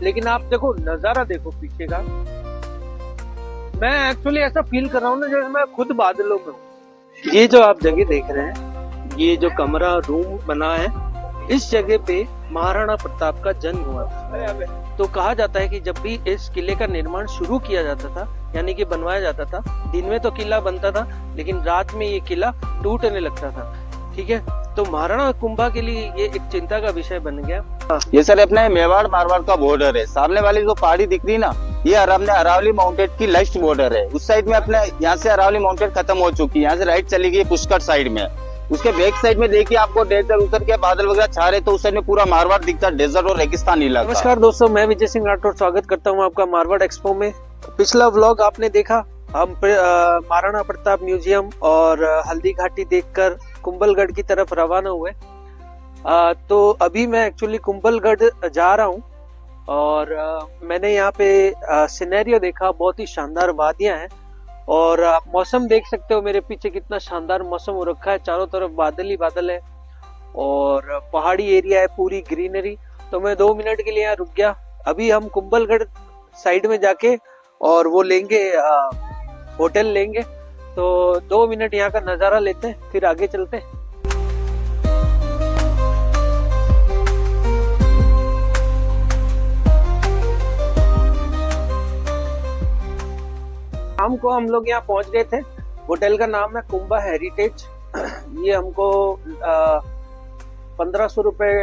लेकिन आप देखो नजारा देखो पीछे का। मैं एक्चुअली ऐसा फील कर रहा हूँ ना जैसे मैं खुद बादलों में हूँ। ये जो आप जगह देख रहे हैं, ये जो कमरा रूम बना है, इस जगह पे महाराणा प्रताप का जन्म हुआ था। तो कहा जाता है कि जब भी इस किले का निर्माण शुरू किया जाता था, यानी कि बनवाया जाता था, दिन में तो किला बनता था लेकिन रात में ये किला टूटने लगता था। ठीक है, तो महाराणा कुंभा के लिए ये एक चिंता का विषय बन गया। ये सर अपने मेवाड़ मारवाड़ का बॉर्डर है। सामने वाली जो पहाड़ी दिख रही ना, ये अपने अरावली माउंटेन की लास्ट बॉर्डर है। उस साइड में अपने यहाँ से अरावली माउंटेन खत्म हो चुकी है, यहाँ से राइट चली गई पुष्कर साइड में। उसके बैक साइड में देखिए आपको डेजर्ट उतर के बादल वगैरह छा रहे, तो उस साइड में पूरा मारवाड़ दिखता है, डेजर्ट और रेगिस्तान इलाका। नमस्कार दोस्तों, मैं विजय सिंह राठौर स्वागत करता हूं आपका मारवाड़ एक्सपो में। पिछला व्लॉग आपने देखा, हम महाराणा प्रताप म्यूजियम और हल्दी घाटी देखकर कुंभलगढ़ की तरफ रवाना हुए। तो अभी मैं एक्चुअली कुंभलगढ़ जा रहा हूं और मैंने यहाँ पे सिनेरियो देखा, बहुत ही शानदार वादियां हैं और आप मौसम देख सकते हो मेरे पीछे, कितना शानदार मौसम हो रखा है। चारों तरफ बादल ही बादल है और पहाड़ी एरिया है, पूरी ग्रीनरी। तो मैं 2 मिनट के लिए यहाँ रुक गया। अभी हम कुंभलगढ़ साइड में जाके और वो लेंगे, होटल लेंगे। तो 2 मिनट यहाँ का नजारा लेते हैं, फिर आगे चलते हैं। शाम को हम लोग यहाँ पहुंच गए थे। होटल का नाम है कुंभा हेरिटेज। ये हमको 1500 रुपए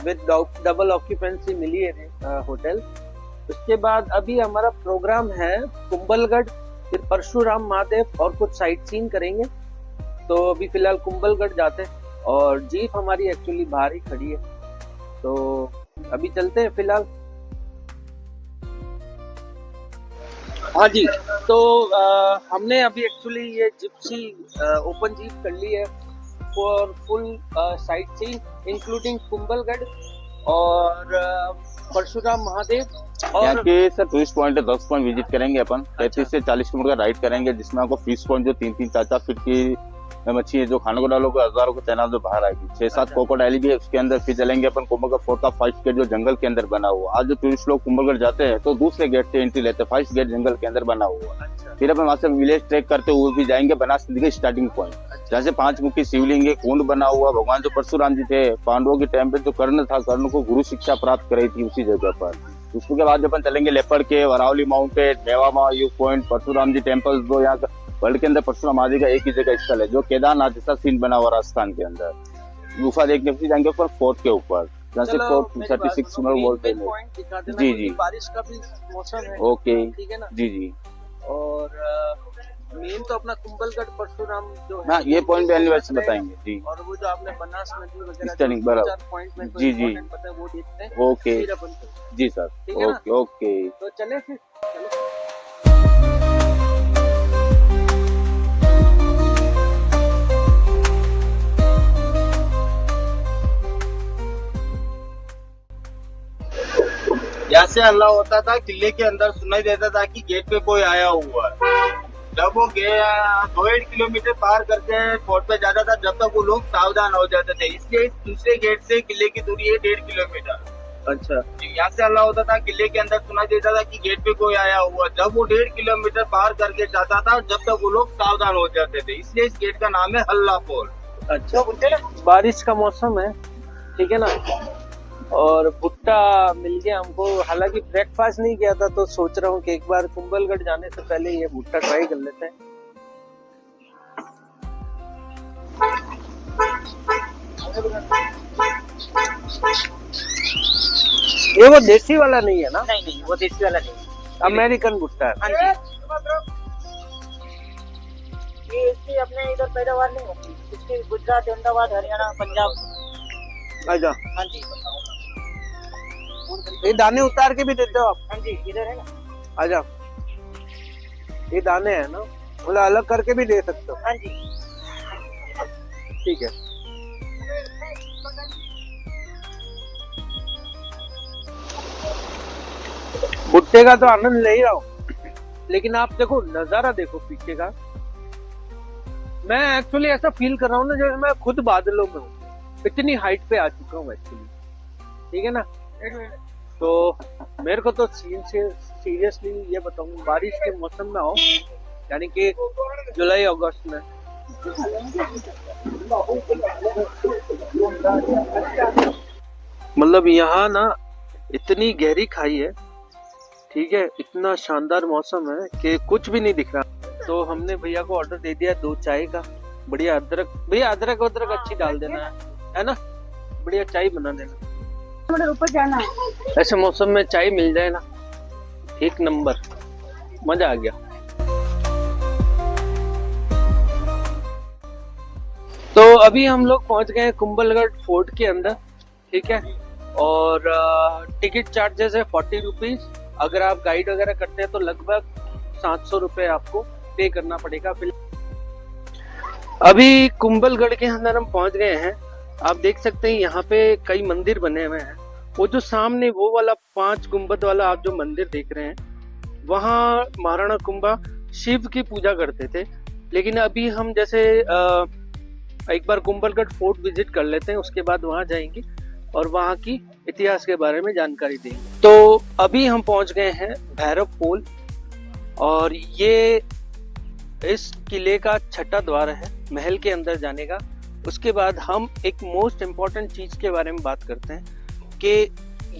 विद डबल ऑक्यूपेंसी मिली है होटल। उसके बाद अभी हमारा प्रोग्राम है कुंभलगढ़, फिर परशुराम महादेव और कुछ साइट सीन करेंगे। तो अभी फिलहाल कुंभलगढ़ जाते हैं और जीप हमारी एक्चुअली बाहर ही खड़ी है, तो अभी चलते हैं फिलहाल। हाँ जी, तो हमने अभी एक्चुअली ये जिप्सी ओपन जीप कर ली है for full sight seen including Kumbhalgarh और परशुराम महादेव। और यहाँ के सर टूरिस्ट पॉइंट है, 10 पॉइंट विजिट करेंगे अपन। 35 से 40 किलोमीटर का राइड करेंगे, जिसमें आपको फिश पॉइंट जो 3-3 4-4 फीट की मच्छी है, जो खाने को डालोगे हजारों को चैनल जो बाहर आएगी। 6-7 क्रोकोडाइल भी है उसके अंदर। फिर चलेंगे अपन कुंभलगढ़ फोर्ट का 5 गेट जो जंगल के अंदर बना हुआ। आज जो टूरिस्ट लोग कुंभलगढ़ जाते हैं तो दूसरे गेट से एंट्री लेते हैं, 5 गेट जंगल के अंदर बना हुआ। फिर अपन वहां से विलेज ट्रेक करते हुए भी जाएंगे बनास नदी के स्टार्टिंग पॉइंट, जहाँ से 5 मुखी शिवलिंग है, कुंड बना हुआ। भगवान जो परशुराम जी थे, पांडवों के टाइम पे जो कर्ण था, कर्ण को गुरु शिक्षा प्राप्त कराई थी उसी जगह पर। उसके बाद अपन चलेंगे लेपर्ड के, अरावली माउंटेन, मेवामा view point, Parshuram ji temple, जो यहाँ वर्ल्ड के अंदर परशुराम आदि का एक ही जगह स्थल है, जो केदारनाथ जैसा सीन बना हुआ राजस्थान के अंदर। गुफा देखने फिर जाएंगे ऊपर फोर्ट के ऊपर, जहाँ से फोर्ट 36 बोलते हैं। जी जी, बारिश का भी मौसम है। ओके, ठीक है ना। जी जी। और मेन तो अपना कुंभलगढ़ परशुराम जो है, हाँ, ये पॉइंट भी एनिवर्सरी बताएंगे जी। और वो जो आपने बनास नदी वगैरह स्टनिंग बराबर पॉइंट में जी जी, पता है वो देखते हैं। ओके फिर अपन जी सर, ठीक है ना? Okay okay. तो चले फिर, चलो। यहाँ से हल्ला होता था, किले के अंदर सुनाई देता था कि गेट पे कोई आया हुआ है। जब वो 2.5 किलोमीटर पार करके फोर्ट पे जाता था, जब तक वो लोग सावधान हो जाते थे। इसलिए इस दूसरे गेट से किले की दूरी है 1.5 किलोमीटर। अच्छा, यहाँ से हल्ला होता था, किले के अंदर सुनाई देता था कि गेट पे कोई आया हुआ। जब वो 1.5 किलोमीटर पार करके जाता था, जब तक वो लोग सावधान हो जाते थे। इसलिए इस गेट का नाम है हल्ला पोल। अच्छा। बारिश का मौसम है, ठीक है ना। और भुट्टा मिल गया हमको। हालांकि ब्रेकफास्ट नहीं किया था, तो सोच रहा हूँ कि एक बार कुंभलगढ़ जाने से पहले ये भुट्टा ट्राई कर लेते हैं। ये वो देसी वाला नहीं है ना? नहीं नहीं, वो देसी वाला नहीं, अमेरिकन भुट्टा है। हाँ जी। ये इसकी अपने इधर पैदावार नहीं होती, इसकी गुजरात, अहमदाबाद, हरियाणा, पंजाब। अच्छा, हाँ जी, ये दाने उतार के भी देते हो आप? हाँ जी, इधर है ना। अच्छा, ये दाने हैं ना, मतलब अलग करके भी दे सकते हो? हाँ जी। ठीक है। भुट्टे का तो आनंद ले ही रहा हूँ, लेकिन आप देखो नजारा देखो पीछे का। मैं एक्चुअली ऐसा फील कर रहा हूँ ना जैसे मैं खुद बादलों में हूँ। इतनी हाइट पे आ चुका हूँ एक्चुअली, ठीक है ना। तो मेरे को तो सीरियसली ये बताऊँ, बारिश के मौसम में आओ, यानी कि जुलाई अगस्त में, मतलब यहाँ ना इतनी गहरी खाई है, ठीक है, इतना शानदार मौसम है कि कुछ भी नहीं दिख रहा। तो हमने भैया को ऑर्डर दे दिया 2 चाय का, बढ़िया अदरक, भैया अदरक वदरक अच्छी डाल देना है ना, बढ़िया चाय बना देना। ऊपर जाना है। ऐसे मौसम में चाय मिल जाए ना, एक नंबर, मजा आ गया। तो अभी हम लोग पहुंच गए हैं कुंभलगढ़ फोर्ट के अंदर, ठीक है, और टिकट चार्जेस है 40 रुपीज। अगर आप गाइड वगैरह करते हैं तो लगभग 700 रुपए आपको पे करना पड़ेगा। अभी कुंभलगढ़ के अंदर हम पहुंच गए हैं। आप देख सकते हैं यहाँ पे कई मंदिर बने हुए हैं। वो जो सामने वो वाला 5 गुंबद वाला आप जो मंदिर देख रहे हैं, वहाँ महाराणा कुंभा शिव की पूजा करते थे। लेकिन अभी हम जैसे एक बार कुंभलगढ़ फोर्ट विजिट कर लेते हैं, उसके बाद वहाँ जाएंगे और वहाँ की इतिहास के बारे में जानकारी देंगे। तो अभी हम पहुँच गए हैं भैरव पोल, और ये इस किले का 6ठा द्वार है महल के अंदर जाने का। उसके बाद हम एक मोस्ट इम्पॉर्टेंट चीज के बारे में बात करते हैं कि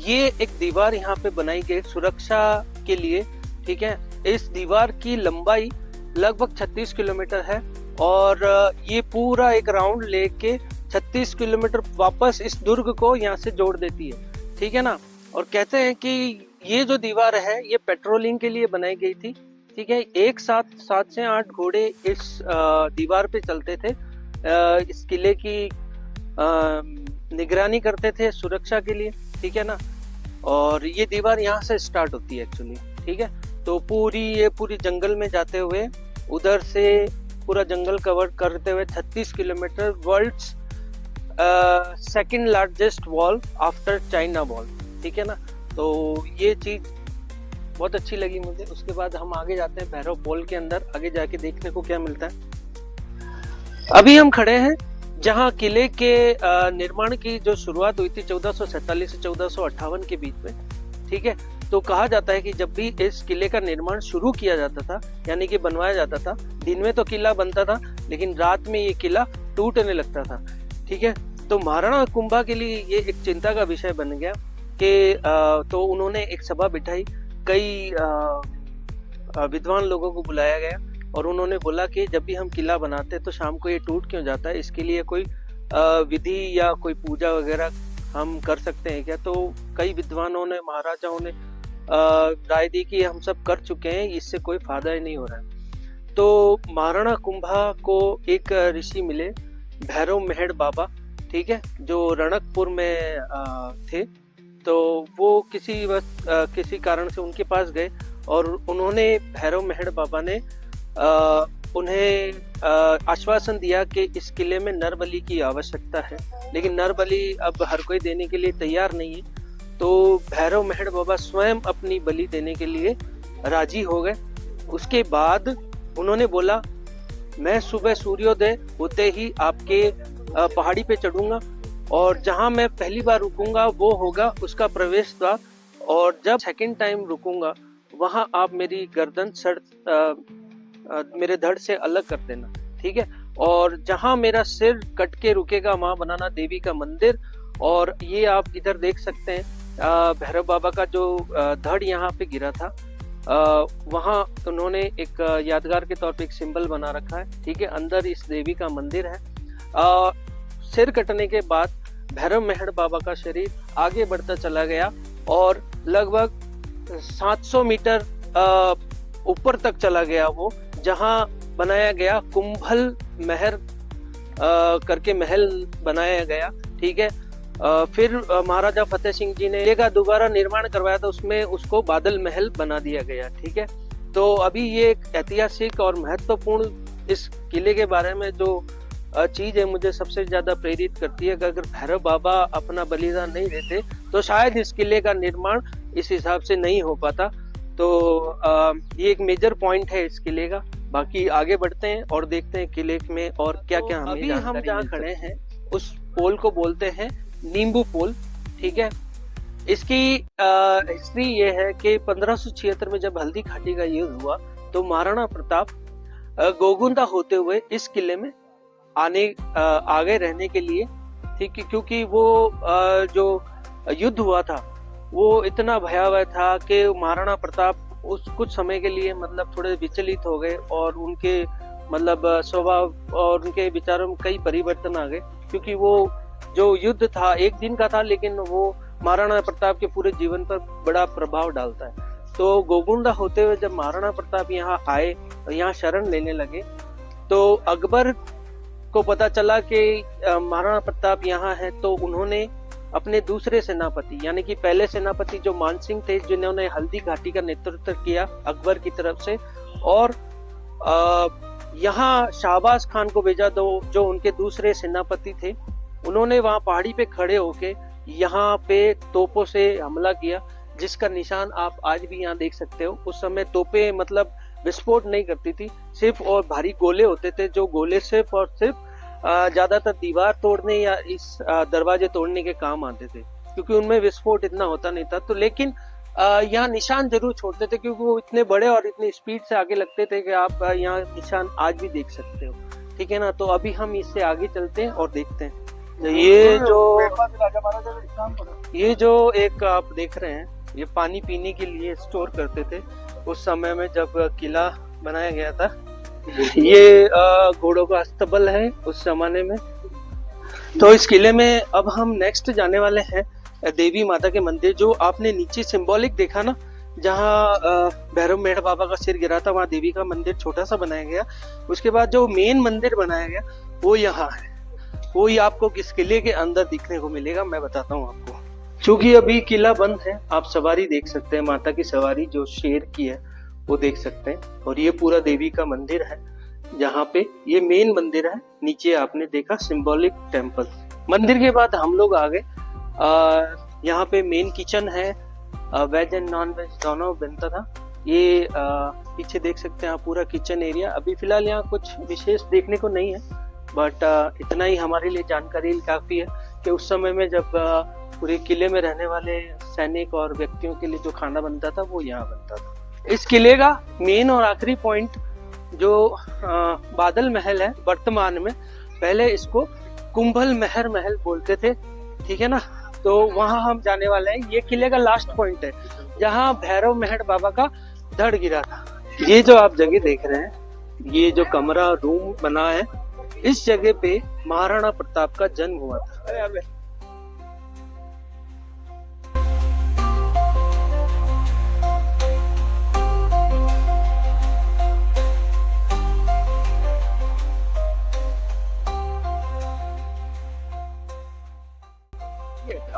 ये एक दीवार यहाँ पे बनाई गई सुरक्षा के लिए, ठीक है। इस दीवार की लंबाई लगभग 36 किलोमीटर है, और ये पूरा एक राउंड लेके 36 किलोमीटर वापस इस दुर्ग को यहाँ से जोड़ देती है, ठीक है ना। और कहते हैं कि ये जो दीवार है ये पेट्रोलिंग के लिए बनाई गई थी, ठीक है। एक साथ 7 से 8 घोड़े इस दीवार पे चलते थे, इस किले की निगरानी करते थे सुरक्षा के लिए, ठीक है ना। और ये दीवार यहाँ से स्टार्ट होती है एक्चुअली, ठीक है। तो पूरी जंगल में जाते हुए उधर से पूरा जंगल कवर करते हुए 36 kilometre, world's second largest wall after China wall, ठीक है ना। तो ये चीज बहुत अच्छी लगी मुझे। उसके बाद हम आगे जाते हैं भैरव पोल के अंदर, आगे जाके देखने को क्या मिलता है। अभी हम खड़े हैं जहां किले के निर्माण की जो शुरुआत हुई थी 1447 से 1458 के बीच में, ठीक है। तो कहा जाता है कि जब भी इस किले का निर्माण शुरू किया जाता था, यानी कि बनवाया जाता था, दिन में तो किला बनता था लेकिन रात में ये किला टूटने लगता था, ठीक है। तो महाराणा कुंभा के लिए ये एक चिंता का विषय बन गया कि तो उन्होंने एक सभा बिठाई, कई विद्वान लोगों को बुलाया गया और उन्होंने बोला कि जब भी हम किला बनाते हैं तो शाम को ये टूट क्यों जाता है, इसके लिए कोई विधि या कोई पूजा वगैरह हम कर सकते हैं क्या। तो कई विद्वानों ने, महाराजाओं ने राय दी कि हम सब कर चुके हैं, इससे कोई फायदा ही नहीं हो रहा है। तो महाराणा कुंभा को एक ऋषि मिले, भैरव मेहड़ बाबा, ठीक है, जो रणकपुर में थे। तो वो किसी कारण से उनके पास गए और उन्होंने, भैरव मेहड़ बाबा ने उन्हें आश्वासन दिया कि इस किले में नर बलि की आवश्यकता है, लेकिन नर बलि अब हर कोई देने के लिए तैयार नहीं है। तो भैरव मेहड़ बाबा स्वयं अपनी बलि देने के लिए राजी हो गए। उसके बाद उन्होंने बोला, मैं सुबह सूर्योदय होते ही आपके पहाड़ी पे चढ़ूंगा और जहां मैं पहली बार रुकूंगा वो होगा उसका प्रवेश द्वार, और जब सेकंड टाइम रुकूंगा वहां आप मेरी गर्दन मेरे धड़ से अलग कर देना, ठीक है। और जहां मेरा सिर कट के रुकेगा वहां बनाना देवी का मंदिर। और ये आप इधर देख सकते हैं भैरव बाबा का जो धड़ यहाँ पे गिरा था, वहाँ उन्होंने एक यादगार के तौर पे एक सिंबल बना रखा है, ठीक है। अंदर इस देवी का मंदिर है। सिर कटने के बाद भैरव मेहड़ बाबा का शरीर आगे बढ़ता चला गया और लगभग 700 मीटर ऊपर तक चला गया वो, जहाँ बनाया गया कुंभल महल करके महल बनाया गया, ठीक है। फिर महाराजा फतेह सिंह जी ने किले का दोबारा निर्माण करवाया था, उसमें उसको बादल महल बना दिया गया, ठीक है। तो अभी ये एक ऐतिहासिक और महत्वपूर्ण इस किले के बारे में जो चीज है मुझे सबसे ज्यादा प्रेरित करती है कि अगर भैरव बाबा अपना बलिदान नहीं देते तो शायद इस किले का निर्माण इस हिसाब से नहीं हो पाता। तो ये एक मेजर पॉइंट है इस किले का। बाकी आगे बढ़ते हैं और देखते हैं किले में और क्या क्या हमें अभी हम जहाँ खड़े हैं उस पोल को बोलते हैं नींबू पोल, ठीक है। इसकी हिस्ट्री ये है कि 1576 में जब हल्दी घाटी का युद्ध हुआ तो महाराणा प्रताप गोगुंदा होते हुए इस किले में आगे रहने के लिए, ठीक है, क्योंकि वो जो युद्ध हुआ था वो इतना भयावह था कि महाराणा प्रताप उस कुछ समय के लिए मतलब थोड़े विचलित हो गए और उनके मतलब स्वभाव और उनके विचारों में कई परिवर्तन आ गए, क्योंकि वो जो युद्ध था एक दिन का था लेकिन वो महाराणा प्रताप के पूरे जीवन पर बड़ा प्रभाव डालता है। तो गोगुंदा होते हुए जब महाराणा प्रताप यहाँ आए, यहाँ शरण लेने लगे, तो अकबर को पता चला कि महाराणा प्रताप यहाँ है, तो उन्होंने अपने दूसरे सेनापति यानी कि पहले सेनापति जो मानसिंह थे, जिन्होंने हल्दी घाटी का नेतृत्व किया अकबर की तरफ से, और यहाँ शाहबाज खान को भेजा, जो उनके दूसरे सेनापति थे। उन्होंने वहां पहाड़ी पे खड़े होके यहाँ पे तोपों से हमला किया, जिसका निशान आप आज भी यहाँ देख सकते हो। उस समय तोपें मतलब विस्फोट नहीं करती थी, सिर्फ और भारी गोले होते थे, जो गोले सिर्फ और सिर्फ ज्यादातर दीवार तोड़ने या इस दरवाजे तोड़ने के काम आते थे, क्योंकि उनमें विस्फोट इतना होता नहीं था। तो लेकिन यहाँ निशान जरूर छोड़ते थे, क्योंकि वो इतने बड़े और इतनी स्पीड से आगे लगते थे कि आप यहाँ निशान आज भी देख सकते हो, ठीक है ना। तो अभी हम इससे आगे चलते हैं और देखते हैं। ये जो एक आप देख रहे हैं, ये पानी पीने के लिए स्टोर करते थे उस समय में जब किला बनाया गया था। ये घोड़ों का अस्तबल है उस जमाने में। तो इस किले में अब हम नेक्स्ट जाने वाले हैं देवी माता के मंदिर। जो आपने नीचे सिंबॉलिक देखा ना, जहाँ भैरव मेढ़ बाबा का सिर गिरा था, वहाँ देवी का मंदिर छोटा सा बनाया गया। उसके बाद जो मेन मंदिर बनाया गया वो यहाँ है, वो ही आपको किस किले के अंदर दिखने को मिलेगा, मैं बताता हूँ आपको। क्योंकि अभी किला बंद है, आप सवारी देख सकते हैं, माता की सवारी जो शेर की है वो देख सकते हैं। और ये पूरा देवी का मंदिर है, जहाँ पे ये मेन मंदिर है। नीचे आपने देखा सिंबॉलिक टेम्पल। मंदिर के बाद हम लोग आ गए, यहाँ पे मेन किचन है, वेज एंड नॉन वेज दोनों बनता था। ये पीछे देख सकते हैं आप पूरा किचन एरिया। अभी फिलहाल यहाँ कुछ विशेष देखने को नहीं है, बट इतना ही हमारे लिए जानकारी काफी है कि उस समय में जब पूरे किले में रहने वाले सैनिक और व्यक्तियों के लिए जो खाना बनता था वो यहाँ बनता था। इस किले का मेन और आखिरी पॉइंट जो बादल महल है वर्तमान में, पहले इसको कुंभल महर महल बोलते थे, ठीक है ना। तो वहां हम जाने वाले हैं। ये किले का लास्ट पॉइंट है जहाँ भैरव मेढ़ बाबा का धड़ गिरा था। ये जो आप जगह देख रहे हैं, ये जो कमरा रूम बना है, इस जगह पे महाराणा प्रताप का जन्म हुआ था।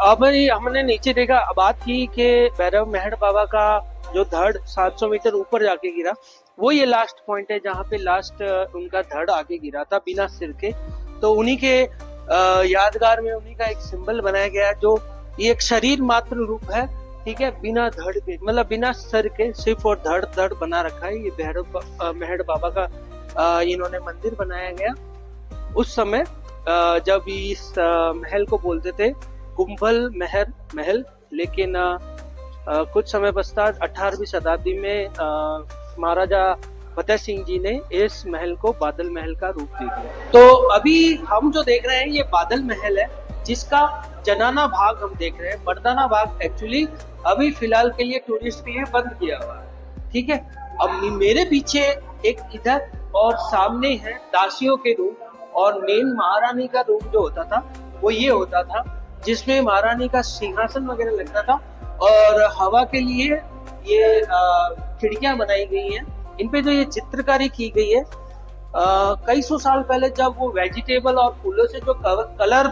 अब हमने नीचे देखा, बात की कि भैरव मेढ़ बाबा का जो धड़ 700 मीटर ऊपर जाके गिरा, वो ये लास्ट पॉइंट है जहाँ पे लास्ट उनका धड़ आके गिरा था बिना सिर के। तो उन्हीं के यादगार में उन्हीं का एक सिंबल बनाया गया है, जो ये एक शरीर मात्र रूप है, ठीक है, बिना धड़ के, मतलब बिना सर के, सिर्फ और धड़ बना रखा है। ये भैरव मेढ़ बाबा का इन्होंने मंदिर बनाया गया उस समय जब इस महल को बोलते थे कुंभल महर महल। लेकिन कुछ समय पश्चात 18वीं शताब्दी में महाराजा फतेह सिंह जी ने इस महल को बादल महल का रूप दे दिया। तो अभी हम जो देख रहे हैं ये बादल महल है, जिसका जनाना भाग हम देख रहे हैं। मर्दाना भाग एक्चुअली अभी फिलहाल के लिए टूरिस्ट के लिए बंद किया हुआ है, ठीक है। अब मेरे पीछे एक इधर और सामने है दासियों के रूम, और मेन महारानी का रूम जो होता था वो ये होता था, जिसमें महारानी का सिंहासन वगैरह लगता था, और हवा के लिए ये खिड़कियां बनाई गई हैं। इन पे जो ये चित्रकारी की गई है, कई सौ साल पहले जब वो वेजिटेबल और फूलों से जो कलर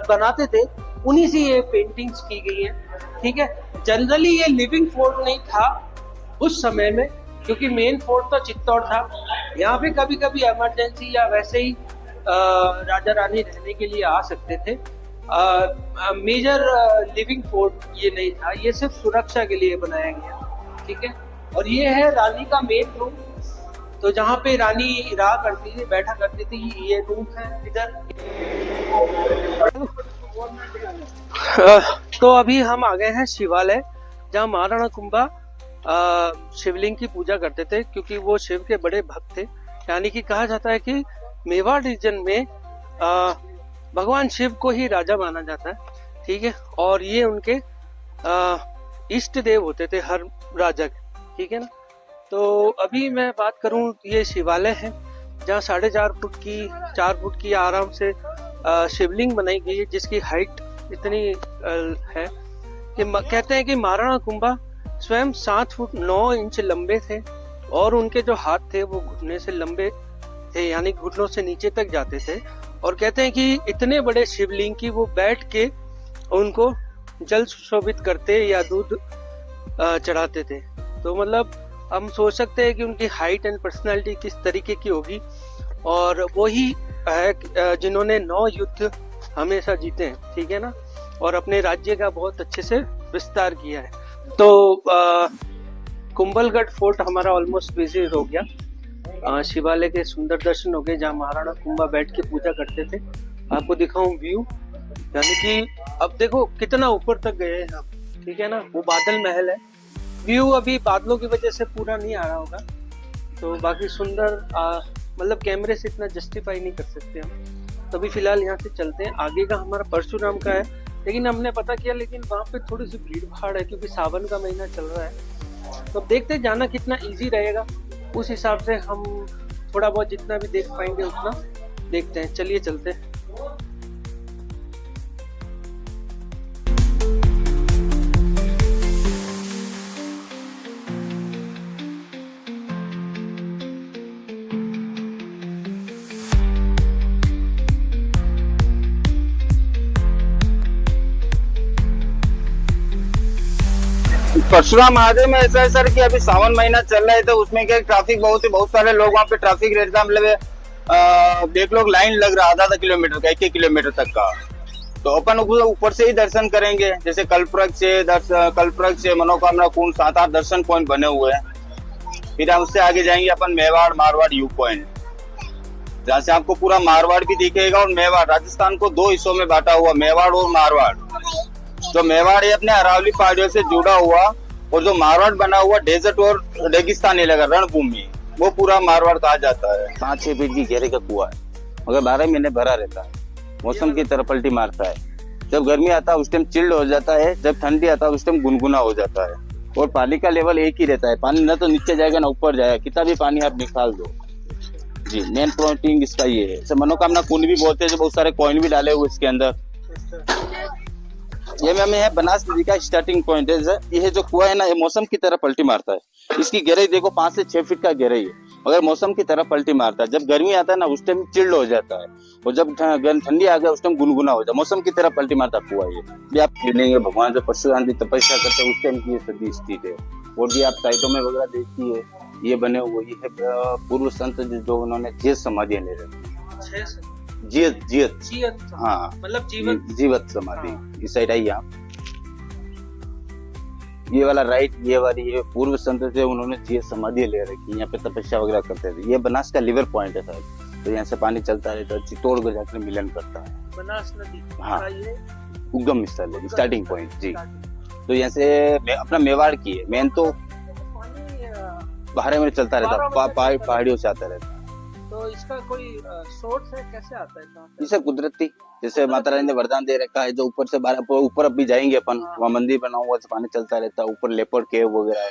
बनाते थे, उन्हीं से ये पेंटिंग्स की गई है, ठीक है। जनरली ये लिविंग फोर्ट नहीं था उस समय में, क्योंकि मेन फोर्ट तो चित्तौड़ था। यहाँ पे कभी कभी इमरजेंसी या वैसे ही राजा रानी रहने के लिए आ सकते थे। मेजर लिविंग फोर्ट ये नहीं था, ये सिर्फ सुरक्षा के लिए बनाया गया, ठीक है। और ये है रानी का मेन रूम, तो जहाँ पे रानी रहा करती थी, बैठा करती थी, ये रूम है इधर। तो अभी हम आ गए हैं शिवालय, जहाँ महाराणा कुंभा शिवलिंग की पूजा करते थे, क्योंकि वो शिव के बड़े भक्त थे। यानी कि कहा जाता है कि मेवाड़ रीजन में भगवान शिव को ही राजा माना जाता है, ठीक है। और ये उनके इष्ट देव होते थे हर राजा के, ठीक है ना। तो अभी मैं बात करूं, ये शिवालय है जहाँ 4.5 फुट की आराम से शिवलिंग बनाई गई है, जिसकी हाइट इतनी है कि कहते हैं कि महाराणा कुंभा स्वयं 7 फुट 9 इंच लंबे थे, और उनके जो हाथ थे वो घुटने से लंबे थे, यानी घुटनों से नीचे तक जाते थे। और कहते हैं कि इतने बड़े शिवलिंग की वो बैठ के उनको जल सुशोभित करते या दूध चढ़ाते थे। तो मतलब हम सोच सकते हैं कि उनकी हाइट एंड पर्सनालिटी किस तरीके की होगी। और वही है जिन्होंने 9 युद्ध हमेशा जीते हैं, ठीक है ना, और अपने राज्य का बहुत अच्छे से विस्तार किया है। तो कुंभलगढ़ फोर्ट हमारा ऑलमोस्ट विजिट हो गया। शिवालय के सुंदर दर्शन हो गए, जहाँ महाराणा कुंभा बैठ के पूजा करते थे। आपको दिखाऊं व्यू, यानी कि अब देखो कितना ऊपर तक गए हैं हम, ठीक है ना। वो बादल महल है, व्यू अभी बादलों की वजह से पूरा नहीं आ रहा होगा, तो बाकी सुंदर मतलब कैमरे से इतना जस्टिफाई नहीं कर सकते हम। तो अभी फिलहाल यहाँ से चलते हैं। आगे का हमारा परशुराम का है, लेकिन हमने पता किया, लेकिन वहाँ पे थोड़ी सी भीड़ भाड़ है, क्योंकि सावन का महीना चल रहा है। तो देखते जाना कितना इजी रहेगा, उस हिसाब से हम थोड़ा बहुत जितना भी देख पाएंगे उतना देखते हैं। चलिए चलते हैं। परशुराम महादेव में ऐसा है सर कि अभी सावन महीना चल रहा है, तो उसमें क्या ट्रैफिक बहुत सारे लोग वहाँ पे ट्रैफिक रहता है। मतलब देख लोग लाइन लग रहा आधा किलोमीटर का, 1 किलोमीटर तक का। तो अपन ऊपर से ही दर्शन करेंगे, जैसे कल्पवृक्ष से मनोकामना कुंड 7-8 दर्शन पॉइंट बने हुए हैं। फिर हम उससे आगे जाएंगे अपन मेवाड़ मारवाड़ व्यू पॉइंट, जहाँ से आपको पूरा मारवाड़ भी दिखेगा। और मेवाड़ राजस्थान को 2 हिस्सों में बांटा हुआ, मेवाड़ और मारवाड़। जो मेवाड़ है अपने अरावली पहाड़ियों से जुड़ा हुआ, और जो मारवाड़ बना हुआ डेजर्ट और रेगिस्तान इलाका, रणभूमि, वो पूरा मारवाड़ कहा जाता है। 5-6 फीट की गहरे का कुआ है, मगर 12 महीने भरा रहता है। मौसम की तरफ पलटी मारता है। जब गर्मी आता है उस टाइम चिल्ड हो जाता है, जब ठंडी आता है उस टाइम गुनगुना हो जाता है। और पानी का लेवल एक ही रहता है, पानी ना तो नीचे जाएगा ना ऊपर जाएगा, कितना भी पानी आप निकाल दो। जी, मेन पॉइंटिंग इसका ये है। इसे मनोकामना कुंड भी बोलते हैं, जो बहुत सारे कॉइन भी डाले हुए इसके अंदर। ये में है बनास नदी का स्टार्टिंग पॉइंट है। ये जो कुआ है ना, ये मौसम की तरफ पलटी मारता है। इसकी गहराई देखो 5 से 6 फीट का गहराई है, मगर मौसम की तरफ पलटी मारता है। जब गर्मी आता है ना उस टाइम चिल्ड हो जाता है, और जब ठंडी आ गया उस टाइम गुनगुना हो जाता है। मौसम की तरफ पलटी मारता कुआ ये आप मिलेंगे। भगवान जो परशुराम जी तपस्या करते हैं उस टाइम की सदी स्थित है। और भी आप साइटों में वगैरह देखिए, ये बने हुए ये है पूर्व संत जो उन्होंने जीत समाधि ले रहे, जीत हाँ, मतलब जीवत समाधि। इस साइड आइए आप, ये वाला राइट, ये वाली ये पूर्व संत थे, उन्होंने जीत समाधि ले रखी, यहाँ पे तपस्या वगैरह करते थे। ये बनास का लिवर पॉइंट है सर, तो यहाँ से पानी चलता रहता है, चित्तौड़गढ़ जाकर मिलन करता है। बनास नदी, हाँ, उद्गम स्थल है, स्टार्टिंग पॉइंट जी। तो यहाँ से अपना मेवाड़ की है मेन, तो 12 महीने चलता रहता है, पहाड़ियों से आता रहता है। तो इसका कोई सोर्स है, कैसे आता है? इसे कुदरती, जैसे माता रानी ने वरदान दे रखा है, जो ऊपर से ऊपर अब भी जाएंगे अपन, वहाँ मंदिर बना हुआ है, पानी चलता रहता है। ऊपर लेपर्ड केव वगैरह है,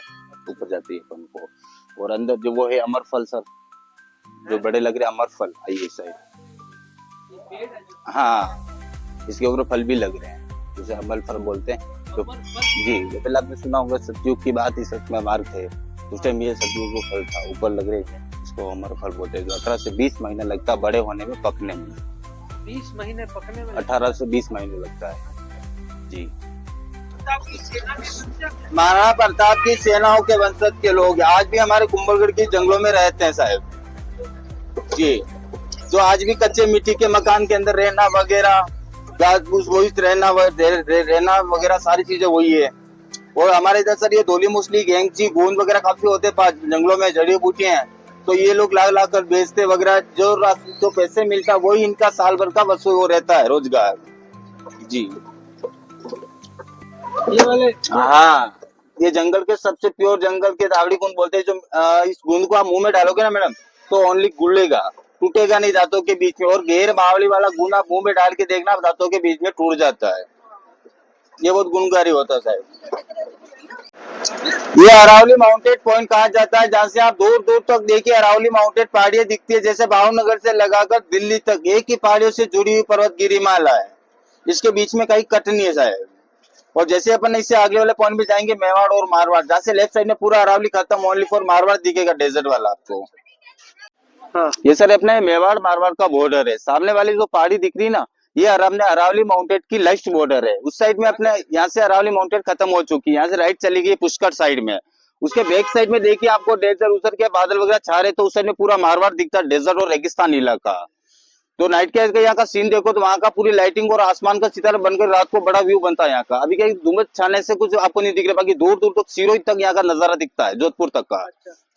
ऊपर जाती है अपन को। और अंदर जो वो है अमरफल सर, जो बड़े लग रहे अमरफल, आइए साइड, हाँ, इसके ऊपर फल भी लग रहे हैं, जिसे अमरफल बोलते हैं। तो जी, पहले आपने सुना होगा सतयुग की बात, इस मार्ग थे उस टाइम, ये सतयुग को फल था, ऊपर लग रहे हैं, इसको अमरफल बोलते हैं। 18 से 20 महीने लगता बड़े होने में, पकने में। 20 महीने पकने में? 18 से 20 महीने लगता है जी। महाराणा प्रताप की सेनाओं के वंशज के लोग आज भी हमारे कुंभलगढ़ के जंगलों में रहते हैं साहब जी। जो आज भी कच्चे मिट्टी के मकान के अंदर रहना वगैरह, घास फूस वही रहना वगैरह सारी चीजें वही है। और हमारे इधर सर ये धोली मुसली गैंगची गोंद वगैरह काफी होते हैं जंगलों में, जड़ी बूटियां हैं, तो ये लोग ला कर बेचते वगैरह, जो पैसे मिलता वही इनका साल भर का वसूल हो रहता है, रोजगार। जी। ये वाले हाँ, ये जंगल के सबसे प्योर जंगल के दावड़ी गुंद बोलते हैं। जो इस गुंद को आप मुंह में डालोगे ना मैडम, तो ओनली गुलेगा, टूटेगा नहीं दांतों के बीच में। और गैर बावली वाला गुण आप मुंह में डाल के देखना, दांतों के बीच में टूट जाता है। ये बहुत गुणकारी होता है साहब। ये अरावली माउंटेड पॉइंट कहा जाता है, जहाँ से आप दूर दूर तक देखिए अरावली माउंटेड पहाड़ियां दिखती है, जैसे भावनगर से लगाकर दिल्ली तक एक ही पहाड़ियों से जुड़ी हुई पर्वत गिरिमाला है। इसके बीच में कहीं कट नहीं है साहब। और जैसे अपन इससे आगे वाले पॉइंट भी जाएंगे, मेवाड़ और मारवाड़, जहाँ से लेफ्ट साइड में पूरा अरावली खत्म, ओनली फॉर मारवाड़ दिखेगा डेजर्ट वाला आपको। हाँ ये सर अपने मेवाड़ मारवाड़ का बॉर्डर है। सामने वाली जो पहाड़ी दिख रही ना, ये अपने अरावली माउंटेन की लास्ट बॉर्डर है। उस साइड में अपने यहाँ से अरावली माउंटेन खत्म हो चुकी है, यहाँ से राइट चली गई पुष्कर साइड में। उसके बैक साइड में देखिए आपको डेजर्ट उतर के बादल वगैरह छा रहे, तो उस साइड में पूरा मारवाड़ दिखता है, डेजर्ट और रेगिस्तान इलाका। तो नाइट के यहाँ का सीन देखो तो वहाँ का पूरी लाइटिंग और आसमान का सितारा बनकर रात को बड़ा व्यू बनता है यहाँ का। अभी क्या धुम्मस छाने से कुछ आपको नहीं दिख रहा, बाकी दूर दूर तक सिरोही तक यहाँ का नजारा दिखता है, जोधपुर तक का।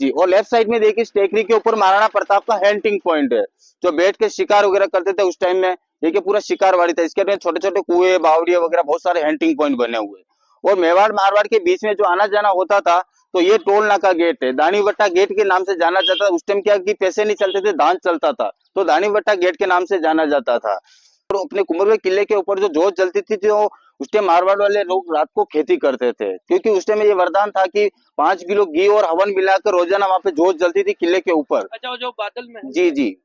जी। और लेफ्ट साइड में देखिए टेकरी के ऊपर महाराणा प्रताप का हंटिंग पॉइंट है, जो बैठ के शिकार वगैरह करते थे उस टाइम में। ये पूरा शिकारवाड़ी था, इसके अंदर छोटे छोटे कुएं बावड़िया वगैरह बहुत सारे हंटिंग पॉइंट बने हुए। और मेवाड़ मारवाड़ के बीच में जो आना जाना होता था, तो ये टोल नाका गेट है, दानीवट्टा गेट के नाम से जाना जाता था। उस टाइम क्या कि पैसे नहीं चलते थे, दान चलता था, तो दानीवट्टा गेट के नाम से जाना जाता था। और अपने कुंभलगढ़ किले के ऊपर जो जोत जलती थी, जो उस टाइम मारवाड़ वाले लोग रात को खेती करते थे, क्योंकि उस टाइम ये वरदान था कि 5 किलो घी और हवन मिलाकर रोजाना वहां पे जोत जलती थी किले के ऊपर। अच्छा, जो बादल में है। जी जी।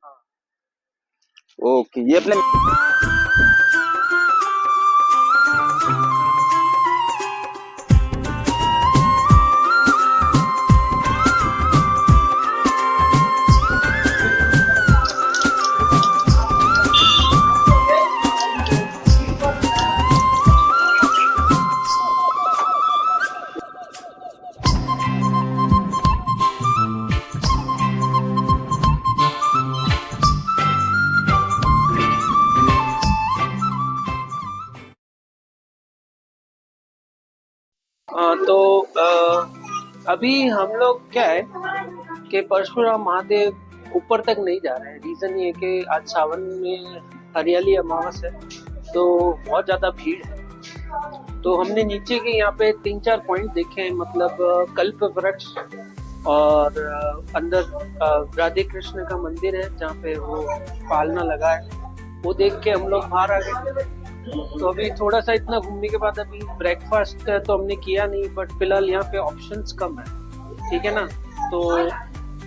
ओके, ये अपने तो अभी हम लोग क्या है कि परशुराम महादेव ऊपर तक नहीं जा रहे हैं। रीजन ये कि आज सावन में हरियाली अमावस है, तो बहुत ज्यादा भीड़ है। तो हमने नीचे के यहाँ पे 3-4 पॉइंट देखे हैं, मतलब कल्प वृक्ष और अंदर राधे कृष्ण का मंदिर है जहाँ पे वो पालना लगा है, वो देख के हम लोग बाहर आ गए। तो अभी थोड़ा सा इतना घूमने के बाद अभी ब्रेकफास्ट तो हमने किया नहीं, बट फिलहाल यहाँ पे ऑप्शंस कम है, ठीक है ना। तो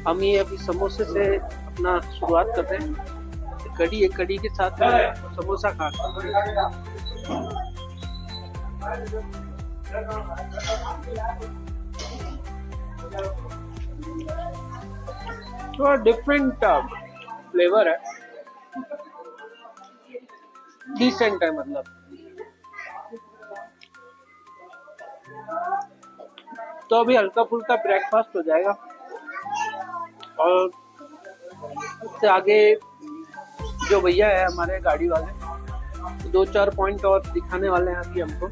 हम ये अभी समोसे से अपना शुरुआत करते हैं। कड़ी के साथ समोसा खाते हैं। थोड़ा डिफरेंट फ्लेवर है, डिसेंट है मतलब। तो अभी हल्का फुल्का ब्रेकफास्ट हो जाएगा और उससे आगे जो भैया है हमारे गाड़ी वाले 2-4 पॉइंट और दिखाने वाले हैं अभी हमको।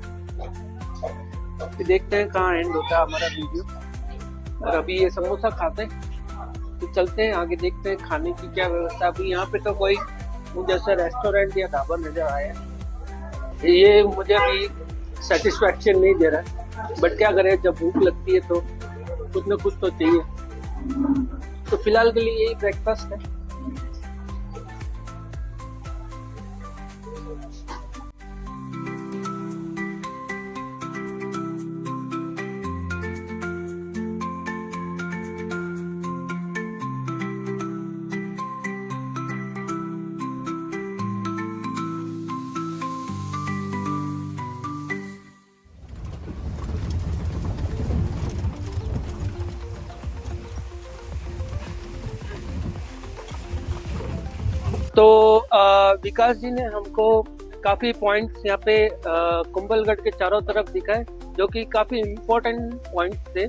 तो देखते हैं कहाँ एंड होता है हमारा वीडियो। और अभी ये समोसा खाते हैं तो चलते हैं आगे, देखते हैं खाने की क्या व्यवस्था। अभी यहाँ पे तो कोई जैसा रेस्टोरेंट या ढाबा नजर आया, ये मुझे अभी सेटिस्फैक्शन नहीं दे रहा, बट क्या करें, जब भूख लगती है तो कुछ ना कुछ तो चाहिए। तो फिलहाल के लिए यही ब्रेकफास्ट है। तो विकास जी ने हमको काफी पॉइंट्स यहाँ पे कुंभलगढ़ के चारों तरफ दिखाए, जो कि काफी इम्पोर्टेंट पॉइंट्स थे।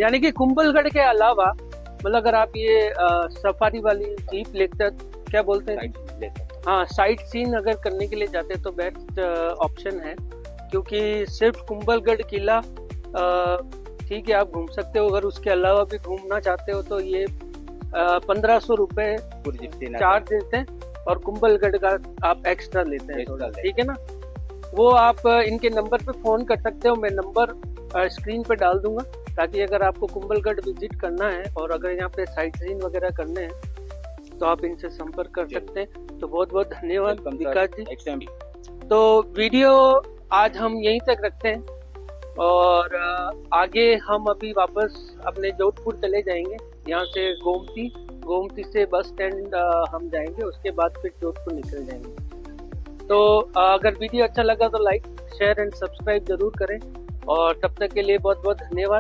यानी कि कुंभलगढ़ के अलावा मतलब अगर आप ये सफारी वाली जीप लेकर, क्या बोलते हैं, हाँ, साइट सीन अगर करने के लिए जाते हैं तो बेस्ट ऑप्शन है, क्योंकि सिर्फ कुंभलगढ़ किला ठीक है आप घूम सकते हो। अगर उसके अलावा भी घूमना चाहते हो तो ये 1500 रुपए चार्ज देते हैं और कुंभलगढ़ का आप एक्स्ट्रा लेते हैं Extra थोड़ा, लेते हैं। ठीक है ना। वो आप इनके नंबर पे फोन कर सकते हो, मैं नंबर स्क्रीन पे डाल दूंगा, ताकि अगर आपको कुंभलगढ़ विजिट करना है और अगर यहाँ पे साइट सीइंग वगैरह करने हैं तो आप इनसे संपर्क कर जी। सकते हैं। तो बहुत बहुत धन्यवाद welcome sir, Vikas ji. Next time. तो वीडियो आज हम यहीं तक रखते हैं और आगे हम अभी वापस अपने जोधपुर चले जाएंगे। यहाँ से गोमती से बस स्टैंड हम जाएंगे, उसके बाद फिर जोधपुर निकल जाएंगे। तो अगर वीडियो अच्छा लगा तो लाइक शेयर एंड सब्सक्राइब जरूर करें और तब तक के लिए बहुत बहुत धन्यवाद।